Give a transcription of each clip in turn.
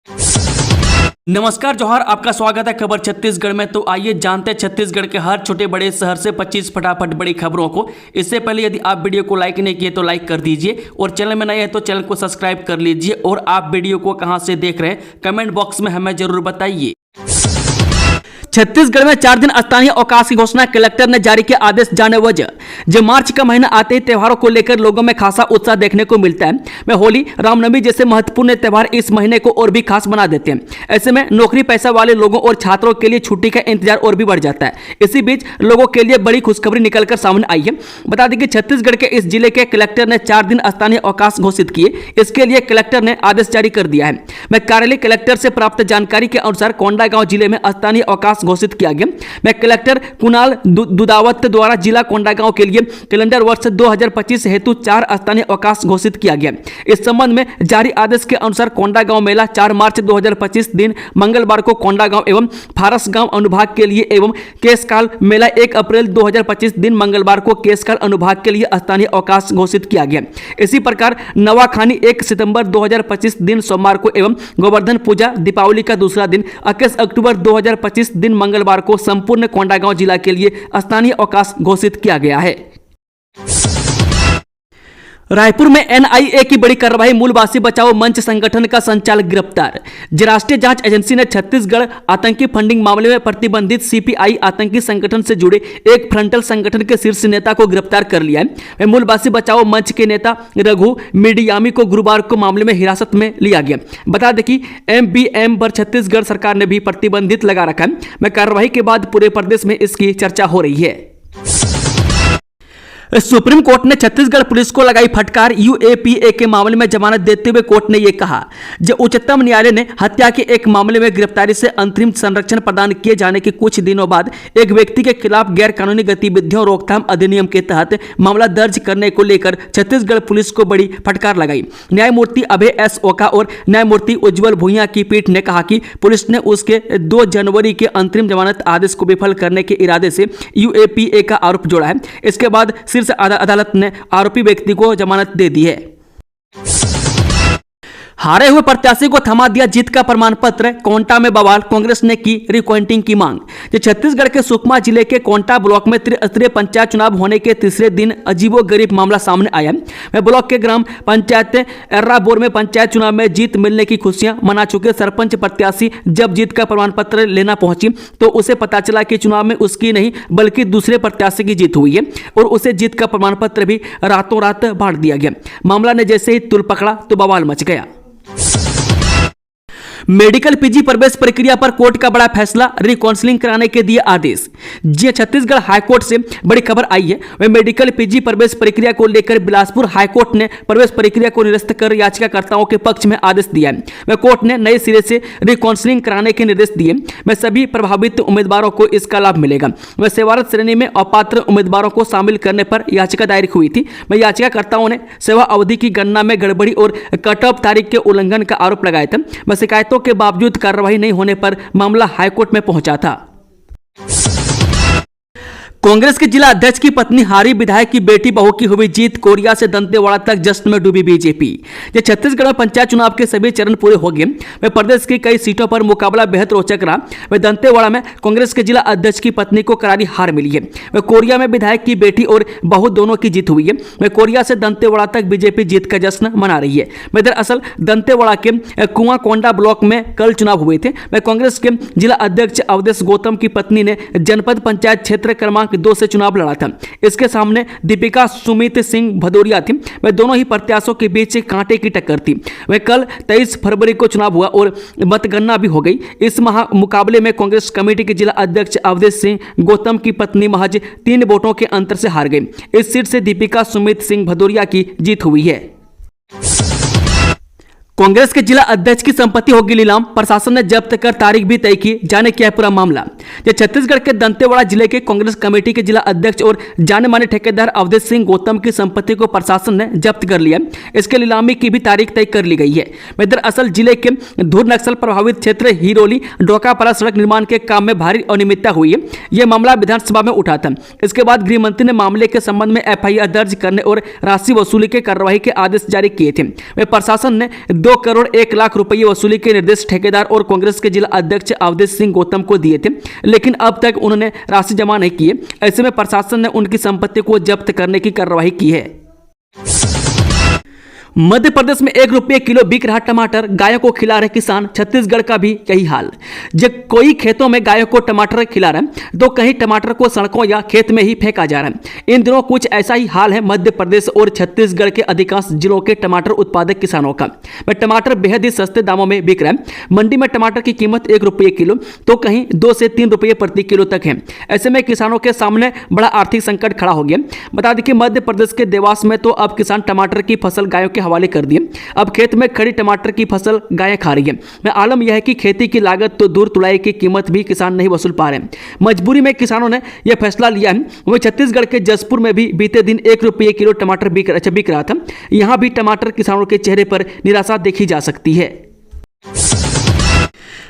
नमस्कार जोहार, आपका स्वागत है खबर छत्तीसगढ़ में। तो आइए जानते हैं छत्तीसगढ़ के हर छोटे बड़े शहर से 25 फटाफट बड़ी खबरों को। इससे पहले यदि आप वीडियो को लाइक नहीं किए तो लाइक कर दीजिए और चैनल में नए हैं तो चैनल को सब्सक्राइब कर लीजिए। और आप वीडियो को कहां से देख रहे हैं कमेंट बॉक्स में हमें जरूर बताइए। छत्तीसगढ़ में 4 दिन स्थानीय अवकाश की घोषणा कलेक्टर ने जारी किया आदेश। जाने वजह जब मार्च का महीना आते ही त्योहारों को लेकर लोगों में खासा उत्साह देखने को मिलता है। में होली, रामनवमी जैसे महत्वपूर्ण त्योहार इस महीने को और भी खास बना देते हैं। ऐसे में नौकरी पैसा वाले लोगों और छात्रों के लिए छुट्टी का इंतजार और भी बढ़ जाता है। इसी बीच लोगों के लिए बड़ी खुशखबरी निकलकर सामने आई है। बता दें कि छत्तीसगढ़ के इस जिले के कलेक्टर ने 4 दिन स्थानीय अवकाश घोषित किए। इसके लिए कलेक्टर ने आदेश जारी कर दिया है। मैं कार्यालय कलेक्टर से प्राप्त जानकारी के अनुसार कोंडागांव जिले में स्थानीय अवकाश घोषित किया गया। मैं कलेक्टर कुणाल दुदावत द्वारा जिला कोंडागांव के लिए कैलेंडर वर्ष 2025 हेतु 4 स्थानीय अवकाश घोषित किया गया। इस संबंध में जारी आदेश के अनुसार कोंडागांव मेला 4 मार्च 2025 दिन मंगलवार को कोंडागांव एवं फारस गांव अनुभाग के लिए एवं केशकाल मेला 1 अप्रैल 2025 दिन मंगलवार को केशकाल अनुभाग के लिए स्थानीय अवकाश घोषित किया गया। इसी प्रकार नवाखानी 1 सितंबर 2025 दिन सोमवार को एवं गोवर्धन पूजा दीपावली का दूसरा दिन 21 अक्टूबर 2025 दिन मंगलवार को संपूर्ण कोंडागांव जिला के लिए स्थानीय अवकाश घोषित किया गया है। रायपुर में एनआईए की बड़ी कार्रवाई, मूलवासी बचाओ मंच संगठन का संचालक गिरफ्तार। राष्ट्रीय जांच एजेंसी ने छत्तीसगढ़ आतंकी फंडिंग मामले में प्रतिबंधित सीपीआई आतंकी संगठन से जुड़े एक फ्रंटल संगठन के शीर्ष नेता को गिरफ्तार कर लिया है। मूलवासी बचाओ मंच के नेता रघु मीडियामी को गुरुवार को मामले में हिरासत में लिया गया। बता दें कि एमबीएम पर छत्तीसगढ़ सरकार ने भी प्रतिबंधित लगा रखा है। कार्रवाई के बाद पूरे प्रदेश में इसकी चर्चा हो रही है। सुप्रीम कोर्ट ने छत्तीसगढ़ पुलिस को लगाई फटकार। यूएपीए के मामले में जमानत देते हुए कोर्ट ने यह कहा, जब उच्चतम न्यायालय ने हत्या के एक मामले में गिरफ्तारी से अंतरिम संरक्षण प्रदान किए जाने के कुछ दिनों बाद एक व्यक्ति के खिलाफ गैर कानूनी गतिविधियों रोकथाम अधिनियम के तहत मामला दर्ज करने को लेकर छत्तीसगढ़ पुलिस को बड़ी फटकार लगाई। न्यायमूर्ति अभय एस ओका और न्यायमूर्ति उज्ज्वल भुइयां की पीठ ने कहा कि पुलिस ने उसके 2 जनवरी के अंतरिम जमानत आदेश को विफल करने के इरादे से यूएपीए का आरोप जोड़ा है। इसके बाद शीर्ष अदालत ने आरोपी व्यक्ति को जमानत दे दी है। हारे हुए प्रत्याशी को थमा दिया जीत का प्रमाण पत्र, कोंटा में बवाल, कांग्रेस ने की रिकाउंटिंग की मांग। छत्तीसगढ़ के सुकमा जिले के कोंटा ब्लॉक में त्रिस्तरीय पंचायत चुनाव होने के तीसरे दिन अजीबोगरीब मामला सामने आया। ब्लॉक के ग्राम पंचायत एर्राबोर में पंचायत चुनाव में जीत मिलने की खुशियां मना चुके सरपंच प्रत्याशी जब जीत का प्रमाण पत्र लेना पहुंची तो उसे पता चला कि चुनाव में उसकी नहीं बल्कि दूसरे प्रत्याशी की जीत हुई है और उसे जीत का प्रमाण पत्र भी रातों रात बांट दिया गया। मामला ने जैसे ही तुल पकड़ा तो बवाल मच गया। मेडिकल पीजी प्रवेश प्रक्रिया पर कोर्ट का बड़ा फैसला, रिकाउंसलिंग कराने के दिए आदेश। जी छत्तीसगढ़ हाईकोर्ट से बड़ी खबर आई है। वह मेडिकल पीजी प्रवेश प्रक्रिया को लेकर बिलासपुर हाईकोर्ट ने प्रवेश प्रक्रिया को निरस्त कर याचिकाकर्ताओं के पक्ष में आदेश दिया है। वह कोर्ट ने नए सिरे से रिकाउंसलिंग कराने के निर्देश दिए। वह सभी प्रभावित उम्मीदवारों को इसका लाभ मिलेगा। वह सेवारत श्रेणी में अपात्र उम्मीदवारों को शामिल करने पर याचिका दायर हुई थी। वह याचिकाकर्ताओं ने सेवा अवधि की गणना में गड़बड़ी और कट ऑफ तारीख के उल्लंघन का आरोप लगाया था। वह शिकायतों के बावजूद कार्रवाई नहीं होने पर मामला हाईकोर्ट में पहुंचा था। कांग्रेस के जिला अध्यक्ष की पत्नी हारी विधायक की बेटी बहू की हुई जीत, कोरिया से दंतेवाड़ा तक जश्न में डूबी बीजेपी। जब छत्तीसगढ़ में पंचायत चुनाव के सभी चरण पूरे हो गए, वह प्रदेश की कई सीटों पर मुकाबला बेहद रोचक रहा। वह दंतेवाड़ा में कांग्रेस के जिला अध्यक्ष की पत्नी को करारी हार मिली है। वह कोरिया में विधायक की बेटी और बहू दोनों की जीत हुई है। वह कोरिया से दंतेवाड़ा तक बीजेपी जीत का जश्न मना रही है। वह दरअसल दंतेवाड़ा के कुआंकोंडा ब्लॉक में कल चुनाव हुए थे। वह कांग्रेस के जिला अध्यक्ष अवधेश गौतम की पत्नी ने जनपद पंचायत क्षेत्र क्रमांक 2 से चुनाव लड़ा था। इसके सामने दीपिका सुमित सिंह भदौरिया थी। वह दोनों ही प्रत्याशियों के बीच कांटे की टक्कर थी। वह कल 23 फरवरी को चुनाव हुआ और मतगणना भी हो गई। इस मुकाबले में कांग्रेस कमेटी के जिला अध्यक्ष अवधेश सिंह गौतम की पत्नी महज 3 वोटों के अंतर से हार गई। इस सीट से दीपिका सुमित सिंह भदौरिया की जीत हुई है। कांग्रेस के जिला अध्यक्ष की संपत्ति होगी नीलाम, प्रशासन ने जब्त कर तारीख भी तय की। जाने क्या है पूरा मामला। ये छत्तीसगढ़ के दंतेवाड़ा जिले के कांग्रेस कमेटी के जिला अध्यक्ष और जाने माने ठेकेदार अवधेश सिंह गौतम की संपत्ति को प्रशासन ने जब्त कर लिया। इसके नीलामी की भी तारीख तय कर ली गई है। दरअसल जिले के धुर नक्सल प्रभावित क्षेत्र हिरोली डोकापारा सड़क निर्माण के काम में भारी अनियमितता हुई है। यह मामला विधानसभा में उठा था। इसके बाद गृह मंत्री ने मामले के संबंध में एफआईआर दर्ज करने और राशि वसूली के कार्रवाई के आदेश जारी किए थे। प्रशासन ने 2,01,00,000 रुपये वसूली के निर्देश ठेकेदार और कांग्रेस के जिला अध्यक्ष अवधेश सिंह गौतम को दिए थे, लेकिन अब तक उन्होंने राशि जमा नहीं की है। ऐसे में प्रशासन ने उनकी संपत्ति को जब्त करने की कार्रवाई की है। मध्य प्रदेश में 1 रुपये किलो बिक रहा टमाटर, गायों को खिला रहे किसान। छत्तीसगढ़ का भी यही हाल। जब कोई खेतों में गायों को टमाटर खिला रहा है तो कहीं टमाटर को सड़कों या खेत में ही फेंका जा रहा है। इन दिनों कुछ ऐसा ही हाल है मध्य प्रदेश और छत्तीसगढ़ के अधिकांश जिलों के टमाटर उत्पादक किसानों का। टमाटर बेहद ही सस्ते दामों में बिक रहा है। मंडी में टमाटर की कीमत 1 रुपये किलो तो कहीं 2 से 3 रुपये प्रति किलो तक है। ऐसे में किसानों के सामने बड़ा आर्थिक संकट खड़ा हो गया। बता दें कि मध्य प्रदेश के देवास में तो अब किसान टमाटर की फसल गायों के हवाले कर दिए। अब खेत में खड़ी टमाटर की फसल गायें खा रही है। आलम यह है कि खेती की लागत तो दूर, तुड़ाई की कीमत भी किसान नहीं वसूल पा रहे। मजबूरी में किसानों ने यह फैसला लिया है। वहीं छत्तीसगढ़ के जसपुर में भी बीते दिन 1 रुपये किलो टमाटर बिक रहा था। यहां भी टमाटर किसानों के चेहरे पर निराशा देखी जा सकती है।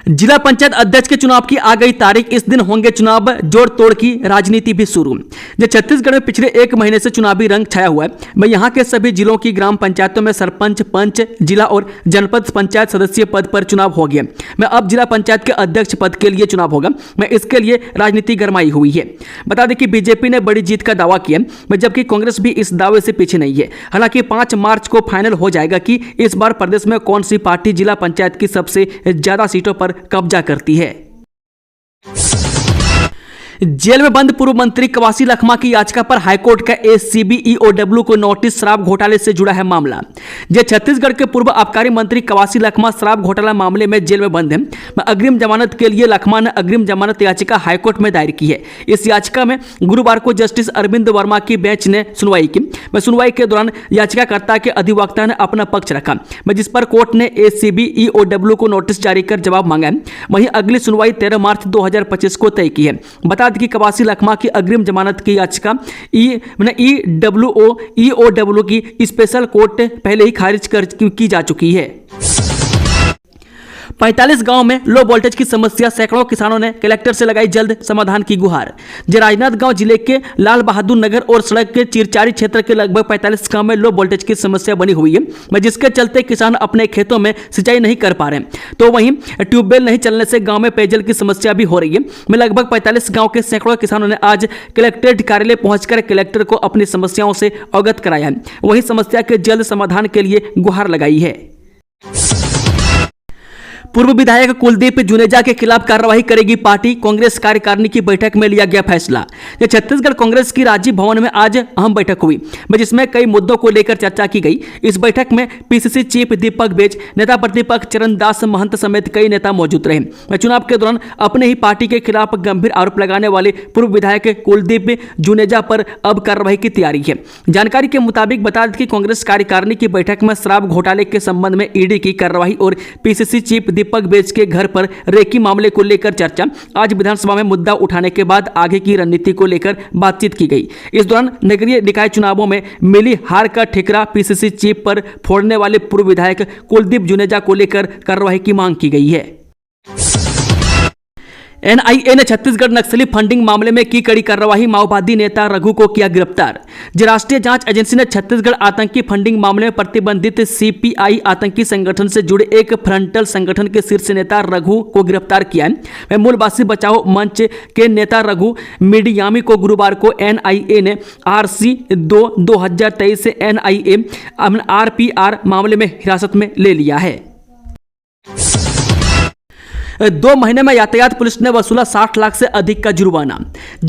जिला पंचायत अध्यक्ष के चुनाव की आ गई तारीख। इस दिन होंगे चुनाव, जोड़ तोड़ की राजनीति भी शुरू। जो छत्तीसगढ़ में पिछले 1 महीने से चुनावी रंग छाया हुआ है। मैं यहाँ के सभी जिलों की ग्राम पंचायतों में सरपंच, पंच, जिला और जनपद पंचायत सदस्य पद पर चुनाव हो गया। मैं अब जिला पंचायत के अध्यक्ष पद के लिए चुनाव होगा। मैं इसके लिए राजनीति गरमाई हुई है। बता दें कि बीजेपी ने बड़ी जीत का दावा किया, जबकि कांग्रेस भी इस दावे से पीछे नहीं है। हालांकि 5 मार्च को फाइनल हो जाएगा कि इस बार प्रदेश में कौन सी पार्टी जिला पंचायत की सबसे ज्यादा सीटों पर कब्जा करती है। जेल में बंद पूर्व मंत्री कवासी लखमा की याचिका पर हाईकोर्ट का एसीबी ईओडब्ल्यू को नोटिस। शराब घोटाले से जुड़ा है मामला। जो छत्तीसगढ़ के पूर्व आबकारी मंत्री कवासी लखमा शराब घोटाला मामले में जेल में बंद है। अग्रिम जमानत के लिए लखमा ने अग्रिम जमानत याचिका हाईकोर्ट में दायर की है। इस याचिका में गुरुवार को जस्टिस अरविंद वर्मा की बेंच ने सुनवाई की। सुनवाई के दौरान याचिकाकर्ता के अधिवक्ता ने अपना पक्ष रखा, जिस पर कोर्ट ने एसीबी ईओडब्ल्यू को नोटिस जारी कर जवाब मांगा है। वहीं अगली सुनवाई 13 मार्च 2025 को तय की है। बता दें कि कवासी लखमा की अग्रिम जमानत की याचिका ईओडब्ल्यू की स्पेशल कोर्ट पहले ही खारिज की जा चुकी है। 45 गांव में लो वोल्टेज की समस्या। सैकड़ों किसानों ने कलेक्टर से लगाई जल्द समाधान की गुहार। राजनांदगांव जिले के लाल बहादुर नगर और सड़क के चिरचारी क्षेत्र के लगभग 45 गांव में लो वोल्टेज की समस्या बनी हुई है, जिसके चलते किसान अपने खेतों में सिंचाई नहीं कर पा रहे। तो वहीं ट्यूबवेल नहीं चलने से गांव में पेयजल की समस्या भी हो रही है। लगभग 45 गांव के सैकड़ों किसानों ने आज कलेक्ट्रेट कार्यालय पहुंचकर कलेक्टर को अपनी समस्याओं से अवगत कराया। वही समस्या के जल्द समाधान के लिए गुहार लगाई है। पूर्व विधायक कुलदीप जुनेजा के खिलाफ कार्रवाई करेगी पार्टी। कांग्रेस कार्यकारिणी की बैठक में लिया गया फैसला। छत्तीसगढ़ कांग्रेस की राजीव भवन में आज अहम बैठक हुई, जिसमें कई मुद्दों को लेकर चर्चा की गई। इस बैठक में पीसीसी चीफ दीपक बेज, नेता प्रतिपक्ष चरणदास महंत समेत कई नेता मौजूद रहे। चुनाव के दौरान अपने ही पार्टी के खिलाफ गंभीर आरोप लगाने वाले पूर्व विधायक कुलदीप जुनेजा पर अब कार्रवाई की तैयारी है। जानकारी के मुताबिक बता दें कि कांग्रेस कार्यकारिणी की बैठक में शराब घोटाले के संबंध में ईडी की कार्रवाई और पीसीसी चीफ दीपक बेज के घर पर रेकी मामले को लेकर चर्चा। आज विधानसभा में मुद्दा उठाने के बाद आगे की रणनीति को लेकर बातचीत की गई। इस दौरान नगरीय निकाय चुनावों में मिली हार का ठिकरा पीसीसी चीफ पर फोड़ने वाले पूर्व विधायक कुलदीप जुनेजा को लेकर कार्रवाई की मांग की गई है। एनआईए ने छत्तीसगढ़ नक्सली फंडिंग मामले में की कड़ी कार्रवाई। माओवादी नेता रघु को किया गिरफ्तार। राष्ट्रीय जांच एजेंसी ने छत्तीसगढ़ आतंकी फंडिंग मामले में प्रतिबंधित सीपीआई आतंकी संगठन से जुड़े एक फ्रंटल संगठन के शीर्ष नेता रघु को गिरफ्तार किया है। मूलवासी बचाओ मंच के नेता रघु मीडियामी को गुरुवार को एनआईए ने RC-2/2023 से एनआईए RPR मामले में हिरासत में ले लिया है। 2 महीने में यातायात पुलिस ने वसूला 60 लाख से अधिक का जुर्माना।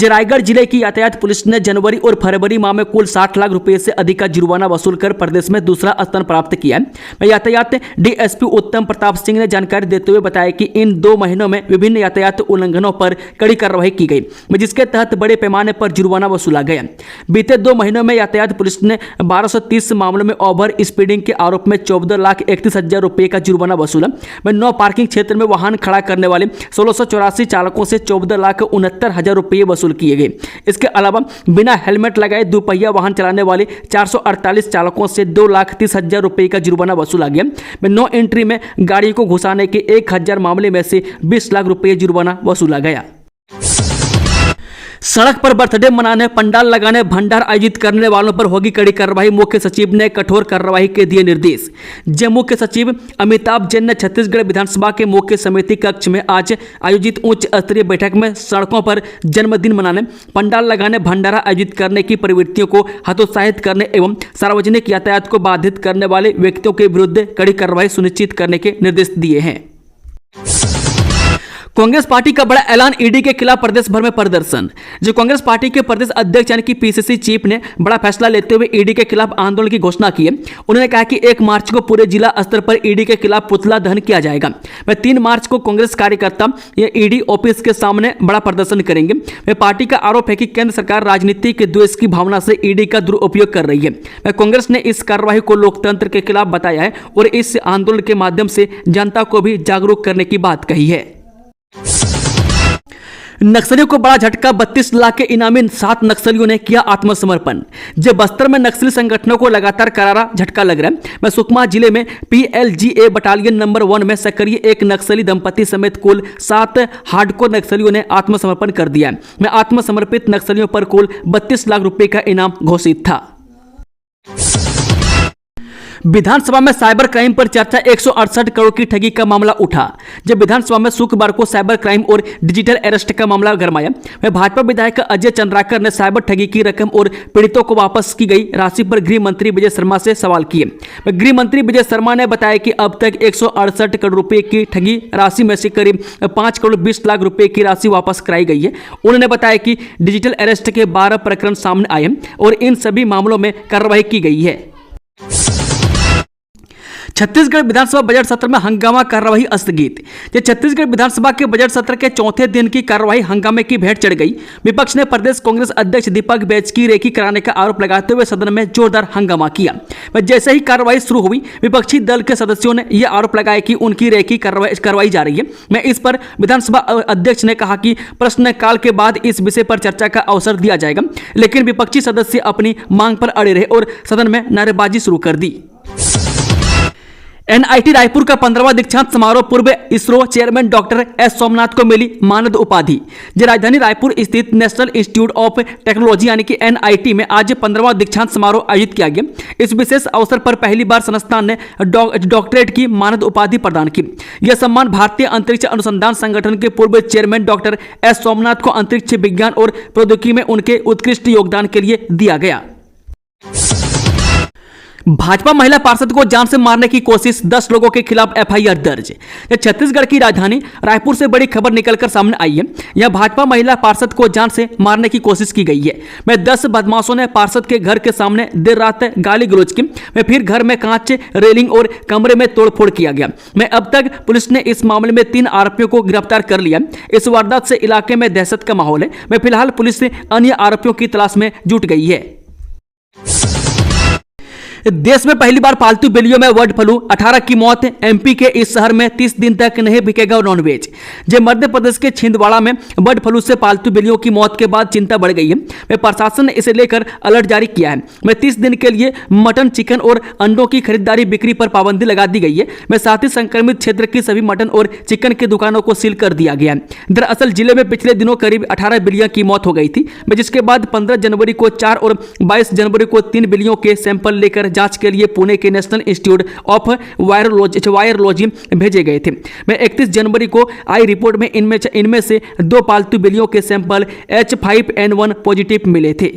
रायगढ़ जिले की यातायात पुलिस ने जनवरी और फरवरी माह में कुल 60 लाख रुपए से अधिक का जुर्माना वसूल कर प्रदेश में दूसरा स्थान प्राप्त किया है। यातायात डीएसपी उत्तम प्रताप सिंह ने जानकारी देते हुए बताया कि इन 2 महीनों में विभिन्न यातायात उल्लंघनों पर कड़ी कार्रवाई की गई, जिसके तहत बड़े पैमाने पर जुर्माना वसूला गया। बीते 2 महीनों में यातायात पुलिस ने 1230 मामलों में ओवर स्पीडिंग के आरोप में 14,31,000 रुपए का जुर्माना वसूला। नो पार्किंग क्षेत्र में वाहन खड़ा करने वाले 1684 चालकों से 14,69,000 रुपए वसूल किए गए। इसके अलावा बिना हेलमेट लगाए दुपहिया वाहन चलाने वाले 448 चालकों से 2,30,000 रुपए का जुर्माना वसूला गया। नो एंट्री में गाड़ी को घुसाने के 1,000 मामले में से 20 लाख रुपए जुर्माना वसूला गया। सड़क पर बर्थडे मनाने, पंडाल लगाने, भंडार आयोजित करने वालों पर होगी कड़ी कार्रवाई। मुख्य सचिव ने कठोर कार्रवाई के दिए निर्देश। जब मुख्य सचिव अमिताभ जैन ने छत्तीसगढ़ विधानसभा के मुख्य समिति कक्ष में आज आयोजित उच्च स्तरीय बैठक में सड़कों पर जन्मदिन मनाने, पंडाल लगाने, भंडारा आयोजित करने की प्रवृत्तियों को हतोत्साहित करने एवं सार्वजनिक यातायात को बाधित करने वाले व्यक्तियों के विरुद्ध कड़ी कार्रवाई सुनिश्चित करने के निर्देश दिए हैं। कांग्रेस पार्टी का बड़ा ऐलान, ईडी के खिलाफ प्रदेश भर में प्रदर्शन। जो कांग्रेस पार्टी के प्रदेश अध्यक्ष यानी कि पीसीसी चीफ ने बड़ा फैसला लेते हुए ईडी के खिलाफ आंदोलन की घोषणा की है। उन्होंने कहा कि 1 मार्च को पूरे जिला स्तर पर ईडी के खिलाफ पुतला दहन किया जाएगा। वह 3 मार्च को कांग्रेस कार्यकर्ता ये ईडी ऑफिस के सामने बड़ा प्रदर्शन करेंगे। वह पार्टी का आरोप है कि केंद्र सरकार राजनीति के द्वेष की भावना से ईडी का दुरुपयोग कर रही है। वह कांग्रेस ने इस कार्रवाई को लोकतंत्र के खिलाफ बताया है और इस आंदोलन के माध्यम से जनता को भी जागरूक करने की बात कही है। नक्सलियों को बड़ा झटका, 32 लाख के इनामी 7 नक्सलियों ने किया आत्मसमर्पण। जब बस्तर में नक्सली संगठनों को लगातार करारा झटका लग रहा है, मैं सुकमा जिले में PLGA बटालियन नंबर 1 में सक्रिय एक नक्सली दंपति समेत कुल 7 हार्डकोर नक्सलियों ने आत्मसमर्पण कर दिया। मैं आत्मसमर्पित नक्सलियों पर कुल 32 लाख रुपए का इनाम घोषित था। विधानसभा में साइबर क्राइम पर चर्चा, 168 करोड़ की ठगी का मामला उठा। जब विधानसभा में शुक्रवार को साइबर क्राइम और डिजिटल अरेस्ट का मामला गरमाया, वह भाजपा विधायक अजय चंद्राकर ने साइबर ठगी की रकम और पीड़ितों को वापस की गई राशि पर गृह मंत्री विजय शर्मा से सवाल किए। गृह मंत्री विजय शर्मा ने बताया कि अब तक 168 करोड़ रुपए की ठगी राशि में से करीब 5 करोड़ 20 लाख रुपए की राशि वापस कराई गई है। उन्होंने बताया कि डिजिटल अरेस्ट के 12 प्रकरण सामने आए हैं और इन सभी मामलों में कार्रवाई की गई है। छत्तीसगढ़ विधानसभा बजट सत्र में हंगामा, कार्रवाई स्थगित। छत्तीसगढ़ विधानसभा के बजट सत्र के चौथे दिन की कार्रवाई हंगामे की भेंट चढ़ गई। विपक्ष ने प्रदेश कांग्रेस अध्यक्ष दीपक बैज की रेकी कराने का आरोप लगाते हुए सदन में जोरदार हंगामा किया। जैसे ही कार्रवाई शुरू हुई, विपक्षी दल के सदस्यों ने यह आरोप लगाया कि उनकी रेकी करवाई जा रही है। मैं इस पर विधानसभा अध्यक्ष ने कहा कि प्रश्नकाल के बाद इस विषय पर चर्चा का अवसर दिया जाएगा, लेकिन विपक्षी सदस्य अपनी मांग पर अड़े रहे और सदन में नारेबाजी शुरू कर दी। NIT रायपुर का 15वां दीक्षांत समारोह, पूर्व ISRO chairman doctor S Somnath को मिली मानद उपाधि। राजधानी रायपुर स्थित नेशनल इंस्टीट्यूट ऑफ टेक्नोलॉजी यानी कि NIT में आज 15वां दीक्षांत समारोह आयोजित किया गया। इस विशेष अवसर पर पहली बार संस्थान ने डॉक्टरेट की मानद उपाधि प्रदान की। यह सम्मान भारतीय अंतरिक्ष अनुसंधान संगठन के पूर्व चेयरमैन डॉक्टर S सोमनाथ को अंतरिक्ष विज्ञान और प्रौद्योगिकी में उनके उत्कृष्ट योगदान के लिए दिया गया। भाजपा महिला पार्षद को जान से मारने की कोशिश, 10 लोगों के खिलाफ FIR दर्ज। छत्तीसगढ़ की राजधानी रायपुर से बड़ी खबर निकलकर सामने आई है। यह भाजपा महिला पार्षद को जान से मारने की कोशिश की गई है। 10 बदमाशों ने पार्षद के घर के सामने देर रात गाली गलौज की। फिर घर में कांच, रेलिंग और कमरे में तोड़फोड़ किया गया। अब तक पुलिस ने इस मामले में 3 आरोपियों को गिरफ्तार कर लिया। इस वारदात से इलाके में दहशत का माहौल है। फिलहाल पुलिस अन्य आरोपियों की तलाश में जुट गई है। देश में पहली बार पालतू बिल्लियों में बर्ड फ्लू, 18 की मौत। MP के इस शहर में 30 दिन तक नहीं बिकेगा नॉनवेज। मध्य प्रदेश के छिंदवाड़ा में बर्ड फ्लू से पालतू बिल्लियों की मौत के बाद चिंता बढ़ गई है। प्रशासन ने इसे लेकर अलर्ट जारी किया है। 30 दिन के लिए मटन, चिकन और अंडों की खरीदारी बिक्री पर पाबंदी लगा दी गई है। साथ ही संक्रमित क्षेत्र की सभी मटन और चिकन की दुकानों को सील कर दिया गया है। दरअसल जिले में पिछले दिनों करीब 18 बिल्लियों की मौत हो गई थी, जिसके बाद 15 जनवरी को 4 और 22 जनवरी को 3 बिल्लियों के सैंपल लेकर जांच के लिए पुणे के नेशनल इंस्टीट्यूट ऑफ वायरोलॉजी भेजे गए थे। 31 जनवरी को आई रिपोर्ट में इनमें से 2 पालतू बिल्लियों के सैंपल H5N1 पॉजिटिव मिले थे।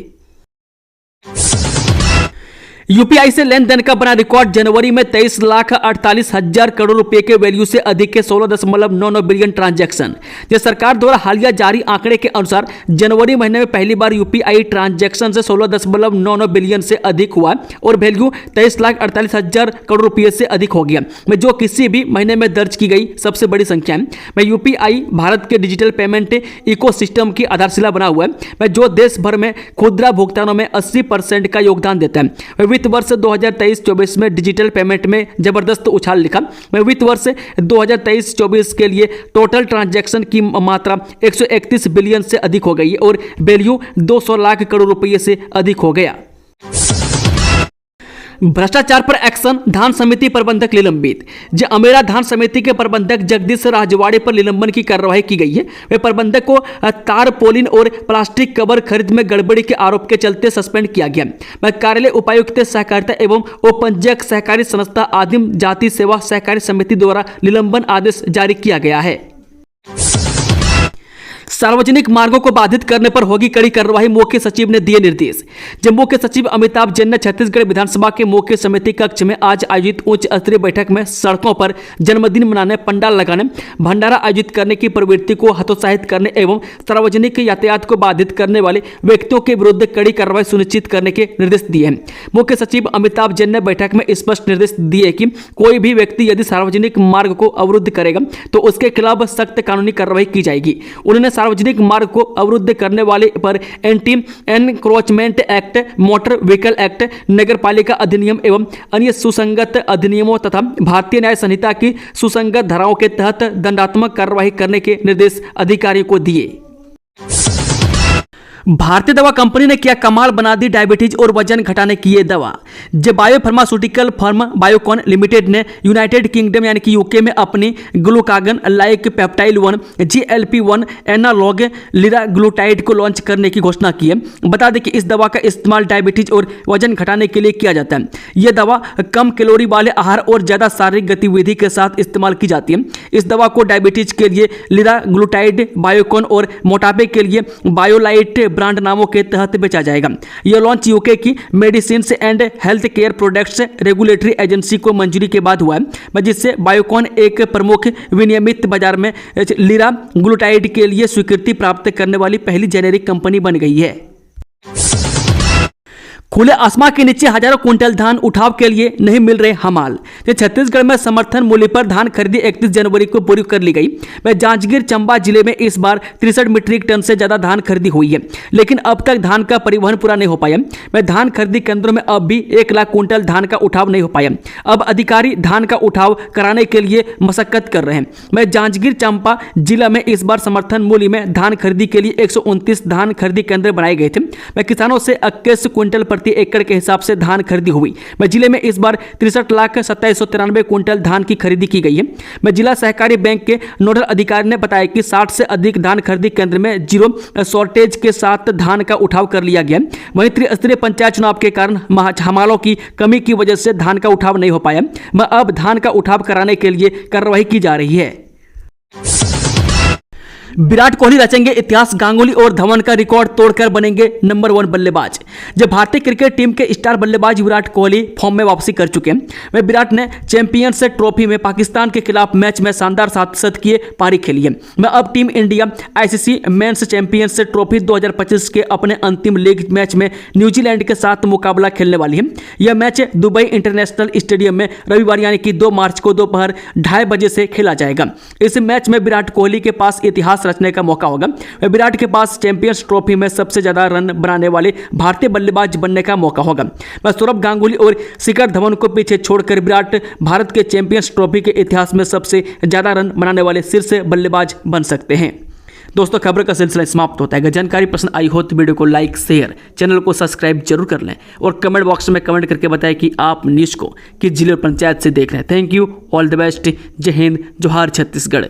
UPI से लेन देन का बना रिकॉर्ड, जनवरी में 23,48,000 करोड़ रुपए के वैल्यू से अधिक के 16.99 बिलियन ट्रांजैक्शन। सरकार द्वारा हालिया जारी आंकड़े के अनुसार जनवरी महीने में पहली बार UPI ट्रांजैक्शन से 16.99 बिलियन से अधिक हुआ और वैल्यू 23,48,000 करोड़ रुपए से अधिक हो गया, जो किसी भी महीने में दर्ज की गई सबसे बड़ी संख्या है। UPI भारत के डिजिटल पेमेंट इकोसिस्टम की आधारशिला बना हुआ है, जो देश भर में खुदरा भुगतानों में 80% का योगदान देता है। वित्त वर्ष 2023-24 में डिजिटल पेमेंट में जबरदस्त उछाल लिखा। वित्त वर्ष 2023-24 के लिए टोटल ट्रांजैक्शन की मात्रा 131 बिलियन से अधिक हो गई और वैल्यू 200 लाख करोड़ रुपए से अधिक हो गया। भ्रष्टाचार पर एक्शन, धान समिति प्रबंधक निलंबित। जो अमेरा धान समिति के प्रबंधक जगदीश राजवाड़े पर निलंबन की कार्रवाई की गई है। वे प्रबंधक को तारपोलिन और प्लास्टिक कवर खरीद में गड़बड़ी के आरोप के चलते सस्पेंड किया गया। वह कार्यालय उपायुक्त सहकारिता एवं उपपंजीयक सहकारी संस्था आदिम जाति सेवा सहकारी समिति द्वारा निलंबन आदेश जारी किया गया है। सार्वजनिक मार्गों को बाधित करने पर होगी कड़ी कार्रवाई, मुख्य सचिव ने दिए निर्देश। जब मुख्य सचिव अमिताभ जैन ने छत्तीसगढ़ विधानसभा के मुख्य समिति कक्ष में आज आयोजित उच्च स्तरीय बैठक में सड़कों पर जन्मदिन मनाने, पंडाल लगाने, भंडारा आयोजित करने की प्रवृत्ति को हतोत्साहित करने एवं सार्वजनिक यातायात को बाधित करने वाले व्यक्तियों के विरुद्ध कड़ी कार्रवाई सुनिश्चित करने के निर्देश दिए हैं। मुख्य सचिव अमिताभ जैन ने बैठक में स्पष्ट निर्देश दिए कि कोई भी व्यक्ति यदि सार्वजनिक मार्ग को अवरुद्ध करेगा तो उसके खिलाफ सख्त कानूनी कार्रवाई की जाएगी। उन्होंने सार्वजनिक मार्ग को अवरुद्ध करने वाले पर anti encroachment act, motor vehicle act, नगरपालिका अधिनियम एवं अन्य सुसंगत अधिनियमों तथा भारतीय न्याय संहिता की सुसंगत धाराओं के तहत दंडात्मक कार्रवाई करने के निर्देश अधिकारियों को दिए। भारतीय दवा कंपनी ने क्या कमाल बना दी डायबिटीज और वजन घटाने की ये दवा। जब bio pharmaceutical firm Biocon limited ने यूनाइटेड किंगडम यानी कि यूके में अपनी glucagon like peptide 1 GLP-1 analogue liraglutide को लॉन्च करने की घोषणा की है। बता दें कि इस दवा का इस्तेमाल डायबिटीज और वजन घटाने के लिए किया जाता है। यह दवा कम कैलोरी वाले आहार और ज्यादा शारीरिक गतिविधि के साथ इस्तेमाल की जाती है। इस दवा को डायबिटीज के लिए लिराग्लुटाइड, बायोकॉन और मोटापे के लिए बायोलाइट ब्रांड नामों के तहत बेचा जाएगा। यह लॉन्च यूके की medicine and health care products regulatory agency को मंजूरी के बाद हुआ है, जिससे बायोकॉन एक प्रमुख विनियमित बाजार में लिराग्लुटाइड के लिए स्वीकृति प्राप्त करने वाली पहली जेनेरिक कंपनी बन गई है। खुले आसमान के नीचे हजारों क्विंटल धान उठाव के लिए नहीं मिल रहे हमाल। छत्तीसगढ़ में समर्थन मूल्य पर धान खरीदी 31 जनवरी को पूरी कर ली गई। वह जांजगीर चंबा जिले में इस बार 63 मीट्रिक टन से ज्यादा धान खरीदी हुई है, लेकिन अब तक धान का परिवहन पूरा नहीं हो पाया। वह धान खरीदी केंद्रों में अब भी 1 लाख क्विंटल धान का उठाव नहीं हो पाया। अब अधिकारी धान का उठाव कराने के लिए मशक्कत कर रहे हैं। वह जांजगीर चंबा जिला में इस बार समर्थन मूल्य में धान खरीदी के लिए 129 धान खरीदी केंद्र बनाए गए थे। वह किसानों से 21 क्विंटल प्रति एकड़ के हिसाब से धान खरीदी हुई। मैं जिले में इस बार 63,2793 क्विंटल धान की खरीदी की गई है। मैं जिला सहकारी बैंक के नोडल अधिकारी ने बताया कि 60 से अधिक धान खरीदी केंद्र में जीरो शॉर्टेज के साथ धान का उठाव कर लिया गया। वहीं त्रिस्तरीय पंचायत चुनाव के कारण हमालों की कमी की वजह से धान का उठाव नहीं हो पाया। मैं अब धान का उठाव कराने के लिए कार्रवाई की जा रही है। विराट कोहली रचेंगे इतिहास, गांगुली और धवन का रिकॉर्ड तोड़कर बनेंगे नंबर 1 बल्लेबाज। जब भारतीय क्रिकेट टीम के स्टार बल्लेबाज विराट कोहली फॉर्म में वापसी कर चुके हैं। वह विराट ने चैंपियंस ट्रॉफी में पाकिस्तान के खिलाफ मैच में शानदार 7 शतकीय पारी खेली है। वह अब team India ICC men's champions trophy 2025 के अपने अंतिम लीग मैच में न्यूजीलैंड के साथ मुकाबला खेलने वाली है। यह मैच दुबई इंटरनेशनल स्टेडियम में रविवार यानी कि 2 मार्च को दोपहर 2:30 बजे से खेला जाएगा। इस मैच में विराट कोहली के पास इतिहास रचने का मौका होगा। विराट के पास चैंपियंस ट्रॉफी में सबसे ज्यादा रन बनाने वाले भारतीय बल्लेबाज बनने का मौका होगा। बस सौरभ गांगुली और शिखर धवन को पीछे छोड़कर विराट भारत के चैंपियंस ट्रॉफी के इतिहास में सबसे ज्यादा रन बनाने वाले शीर्ष बल्लेबाज बन सकते हैं। दोस्तों, खबर का सिलसिला समाप्त होता है। अगर जानकारी पसंद आई हो तो वीडियो को लाइक, शेयर, चैनल को सब्सक्राइब जरूर कर लें और कमेंट बॉक्स में कमेंट करके बताएं कि आप न्यूज़ को किस जिले और पंचायत से देख रहे हैं। Thank you, all the best, जय हिंद, जोहार छत्तीसगढ़।